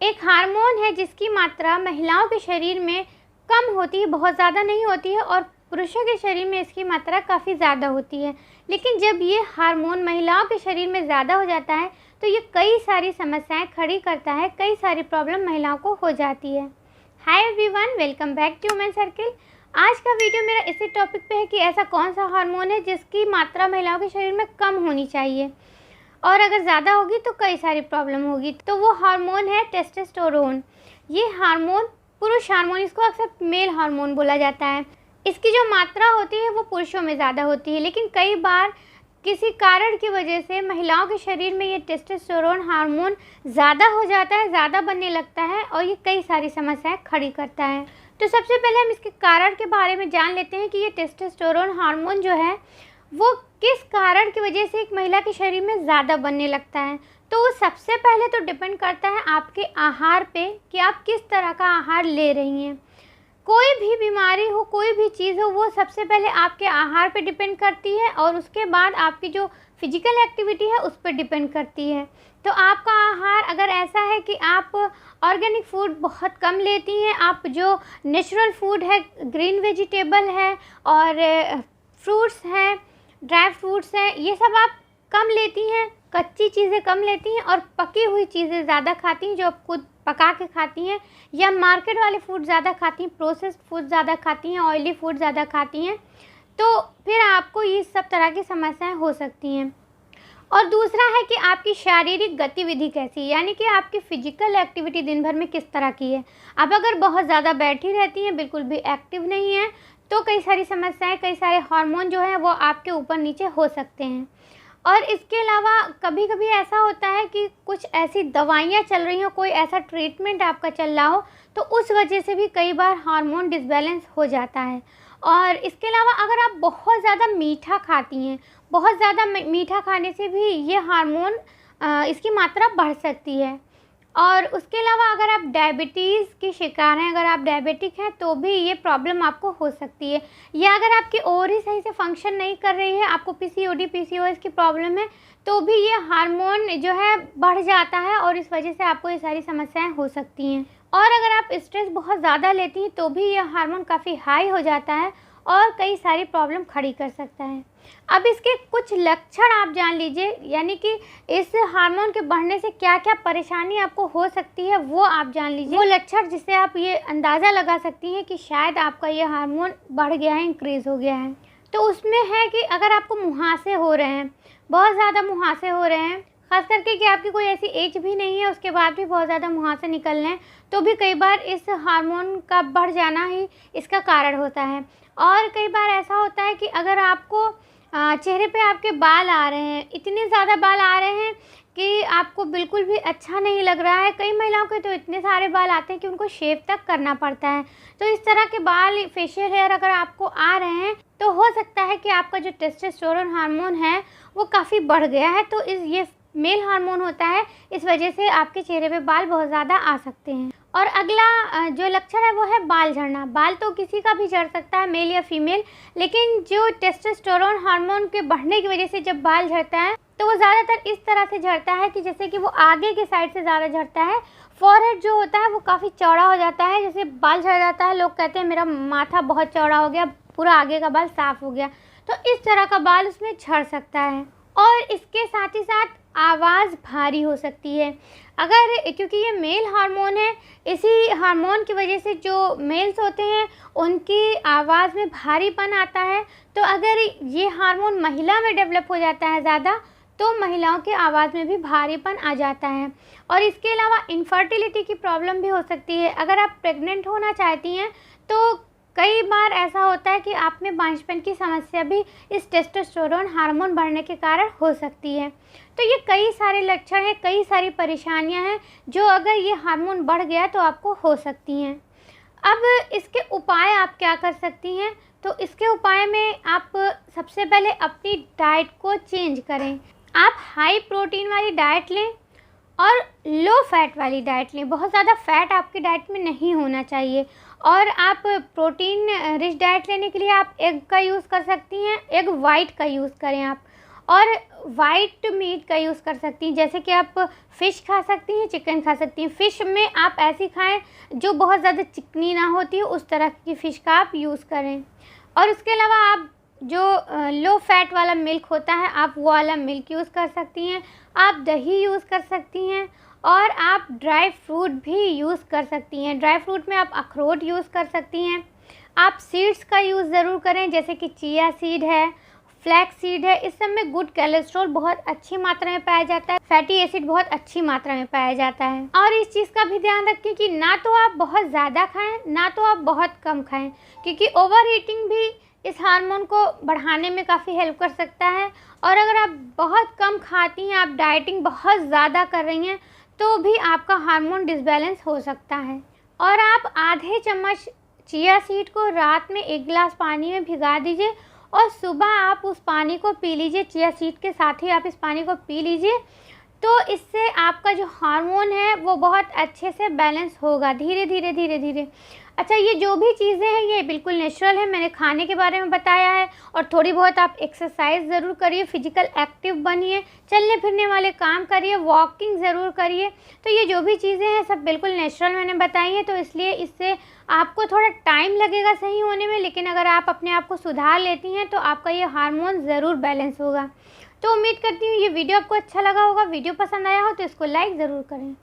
एक हार्मोन है जिसकी मात्रा महिलाओं के शरीर में कम होती है, बहुत ज़्यादा नहीं होती है, और पुरुषों के शरीर में इसकी मात्रा काफ़ी ज़्यादा होती है। लेकिन जब ये हार्मोन महिलाओं के शरीर में ज़्यादा हो जाता है तो ये कई सारी समस्याएं खड़ी करता है, कई सारी प्रॉब्लम महिलाओं को हो जाती है। Hi everyone, welcome back to women circle. आज का वीडियो मेरा इसी टॉपिक पे है कि ऐसा कौन सा हार्मोन है जिसकी मात्रा महिलाओं के शरीर में कम होनी चाहिए और अगर ज़्यादा होगी तो कई सारी प्रॉब्लम होगी। तो वो हार्मोन है टेस्टोस्टेरोन। ये हार्मोन पुरुष हार्मोन, इसको अक्सर मेल हार्मोन बोला जाता है। इसकी जो मात्रा होती है वो पुरुषों में ज़्यादा होती है, लेकिन कई बार किसी कारण की वजह से महिलाओं के शरीर में ये टेस्टोस्टेरोन हार्मोन ज़्यादा हो जाता है, ज़्यादा बनने लगता है और ये कई सारी समस्याएं खड़ी करता है। तो सबसे पहले हम इसके कारण के बारे में जान लेते हैं कि ये टेस्टोस्टेरोन हार्मोन जो है वो किस कारण की वजह से एक महिला के शरीर में ज़्यादा बनने लगता है। तो वो सबसे पहले तो डिपेंड करता है आपके आहार पे कि आप किस तरह का आहार ले रही हैं। कोई भी बीमारी हो, कोई भी चीज़ हो, वो सबसे पहले आपके आहार पे डिपेंड करती है और उसके बाद आपकी जो फिजिकल एक्टिविटी है उस पर डिपेंड करती है। तो आपका आहार अगर ऐसा है कि आप ऑर्गेनिक फूड बहुत कम लेती हैं, आप जो नेचुरल फूड है, ग्रीन वेजिटेबल है और फ्रूट्स हैं, ड्राई फ्रूट्स हैं, ये सब आप कम लेती हैं, कच्ची चीज़ें कम लेती हैं और पकी हुई चीज़ें ज़्यादा खाती हैं जो आप खुद पका के खाती हैं, या मार्केट वाले फूड ज़्यादा खाती हैं, प्रोसेस्ड फूड ज़्यादा खाती हैं, ऑयली फूड ज़्यादा खाती हैं, तो फिर आपको ये सब तरह की समस्याएं हो सकती हैं। और दूसरा है कि आपकी शारीरिक गतिविधि कैसी है, यानी कि आपकी फ़िजिकल एक्टिविटी दिन भर में किस तरह की है। आप अगर बहुत ज़्यादा बैठी रहती हैं, बिल्कुल भी एक्टिव नहीं हैं, तो कई सारी समस्याएं, कई सारे हार्मोन जो हैं वो आपके ऊपर नीचे हो सकते हैं। और इसके अलावा कभी कभी ऐसा होता है कि कुछ ऐसी दवाइयाँ चल रही हो, कोई ऐसा ट्रीटमेंट आपका चल रहा हो, तो उस वजह से भी कई बार हार्मोन डिसबैलेंस हो जाता है। और इसके अलावा अगर आप बहुत ज़्यादा मीठा खाती हैं, बहुत ज़्यादा मीठा खाने से भी ये हार्मोन इसकी मात्रा बढ़ सकती है। और उसके अलावा अगर आप डायबिटीज़ की शिकार हैं, अगर आप डायबिटिक हैं, तो भी ये प्रॉब्लम आपको हो सकती है। या अगर आपकी ओवरी सही से फंक्शन नहीं कर रही है, आपको पीसीओडी पीसीओएस की प्रॉब्लम है, तो भी ये हार्मोन जो है बढ़ जाता है और इस वजह से आपको ये सारी समस्याएं हो सकती हैं। और अगर आप स्ट्रेस बहुत ज़्यादा लेती हैं तो भी ये हार्मोन काफ़ी हाई हो जाता है और कई सारी प्रॉब्लम खड़ी कर सकता है। अब इसके कुछ लक्षण आप जान लीजिए, यानी कि इस हार्मोन के बढ़ने से क्या क्या परेशानी आपको हो सकती है वो आप जान लीजिए। वो लक्षण जिससे आप ये अंदाज़ा लगा सकती हैं कि शायद आपका ये हार्मोन बढ़ गया है, इंक्रीज़ हो गया है। तो उसमें है कि अगर आपको मुहासे हो रहे हैं, बहुत ज़्यादा मुहासे हो रहे हैं, ख़ास करके कि आपकी कोई ऐसी एज भी नहीं है, उसके बाद भी बहुत ज़्यादा मुहासे निकल रहे हैं, तो भी कई बार इस हार्मोन का बढ़ जाना ही इसका कारण होता है। और कई बार ऐसा होता है कि अगर आपको चेहरे पे आपके बाल आ रहे हैं, इतने ज़्यादा बाल आ रहे हैं कि आपको बिल्कुल भी अच्छा नहीं लग रहा है। कई महिलाओं के तो इतने सारे बाल आते हैं कि उनको शेव तक करना पड़ता है। तो इस तरह के बाल, फेशियल हेयर अगर आपको आ रहे हैं तो हो सकता है कि आपका जो टेस्टोस्टेरोन हार्मोन है वो काफ़ी बढ़ गया है। तो ये मेल हार्मोन होता है, इस वजह से आपके चेहरे पे बाल बहुत ज़्यादा आ सकते हैं। और अगला जो लक्षण है वो है बाल झड़ना। बाल तो किसी का भी झड़ सकता है, मेल या फीमेल, लेकिन जो टेस्टोस्टेरोन हार्मोन के बढ़ने की वजह से जब बाल झड़ता है तो वो ज़्यादातर इस तरह से झड़ता है कि जैसे कि वो आगे के साइड से ज़्यादा झड़ता है। फॉरहेड जो होता है वो काफ़ी चौड़ा हो जाता है, जैसे बाल झड़ जाता है, लोग कहते हैं मेरा माथा बहुत चौड़ा हो गया, पूरा आगे का बाल साफ़ हो गया, तो इस तरह का बाल उसमें झड़ सकता है। और इसके साथ ही साथ आवाज़ भारी हो सकती है, अगर क्योंकि ये मेल हार्मोन है, इसी हार्मोन की वजह से जो मेल्स होते हैं उनकी आवाज़ में भारीपन आता है। तो अगर ये हार्मोन महिला में डेवलप हो जाता है ज़्यादा, तो महिलाओं की आवाज़ में भी भारीपन आ जाता है। और इसके अलावा इनफर्टिलिटी की प्रॉब्लम भी हो सकती है। अगर आप प्रेग्नेंट होना चाहती हैं तो कई बार ऐसा होता है कि आप में बांझपन की समस्या भी इस टेस्टोस्टेरोन हार्मोन बढ़ने के कारण हो सकती है। तो ये कई सारे लक्षण हैं, कई सारी परेशानियां हैं जो अगर ये हार्मोन बढ़ गया तो आपको हो सकती हैं। अब इसके उपाय आप क्या कर सकती हैं? तो इसके उपाय में आप सबसे पहले अपनी डाइट को चेंज करें। आप हाई प्रोटीन वाली डाइट लें और लो फैट वाली डाइट लें। बहुत ज़्यादा फैट आपकी डाइट में नहीं होना चाहिए। और आप प्रोटीन रिच डाइट लेने के लिए आप एग का यूज़ कर सकती हैं, एग वाइट का यूज़ करें आप। और वाइट मीट का यूज़ कर सकती हैं, जैसे कि आप फ़िश खा सकती हैं, चिकन खा सकती हैं। फ़िश में आप ऐसी खाएँ जो बहुत ज़्यादा चिकनी ना होती है, उस तरह की फ़िश का आप यूज़ करें। और उसके अलावा आप जो लो फैट वाला मिल्क होता है, आप वो वाला मिल्क यूज़ कर सकती हैं। आप दही यूज़ कर सकती हैं और आप ड्राई फ्रूट भी यूज़ कर सकती हैं। ड्राई फ्रूट में आप अखरोट यूज़ कर सकती हैं। आप सीड्स का यूज़ ज़रूर करें, जैसे कि चिया सीड है, फ्लैक्स सीड है। इस सब में गुड कोलेस्ट्रॉल बहुत अच्छी मात्रा में पाया जाता है, फैटी एसिड बहुत अच्छी मात्रा में पाया जाता है। और इस चीज़ का भी ध्यान रखें कि ना तो आप बहुत ज़्यादा खाएं, ना तो आप बहुत कम खाएं, क्योंकि ओवर ईटिंग भी इस हार्मोन को बढ़ाने में काफ़ी हेल्प कर सकता है। और अगर आप बहुत कम खाती हैं, आप डाइटिंग बहुत ज़्यादा कर रही हैं, तो भी आपका हार्मोन डिसबैलेंस हो सकता है। और आप आधे चम्मच चिया सीड को रात में 1 गिलास पानी में भिगा दीजिए और सुबह आप उस पानी को पी लीजिए। चिया सीड के साथ ही आप इस पानी को पी लीजिए, तो इससे आपका जो हार्मोन है वो बहुत अच्छे से बैलेंस होगा, धीरे धीरे धीरे धीरे। अच्छा, ये जो भी चीज़ें हैं ये बिल्कुल नेचुरल है, मैंने खाने के बारे में बताया है। और थोड़ी बहुत आप एक्सरसाइज ज़रूर करिए, फिजिकल एक्टिव बनिए, चलने फिरने वाले काम करिए, वॉकिंग ज़रूर करिए। तो ये जो भी चीज़ें हैं सब बिल्कुल नेचुरल मैंने बताई हैं, तो इसलिए इससे आपको थोड़ा टाइम लगेगा सही होने में, लेकिन अगर आप अपने आप को सुधार लेती हैं तो आपका ये हार्मोन ज़रूर बैलेंस होगा। तो उम्मीद करती हूँ ये वीडियो आपको अच्छा लगा होगा। वीडियो पसंद आया हो तो इसको लाइक ज़रूर करें।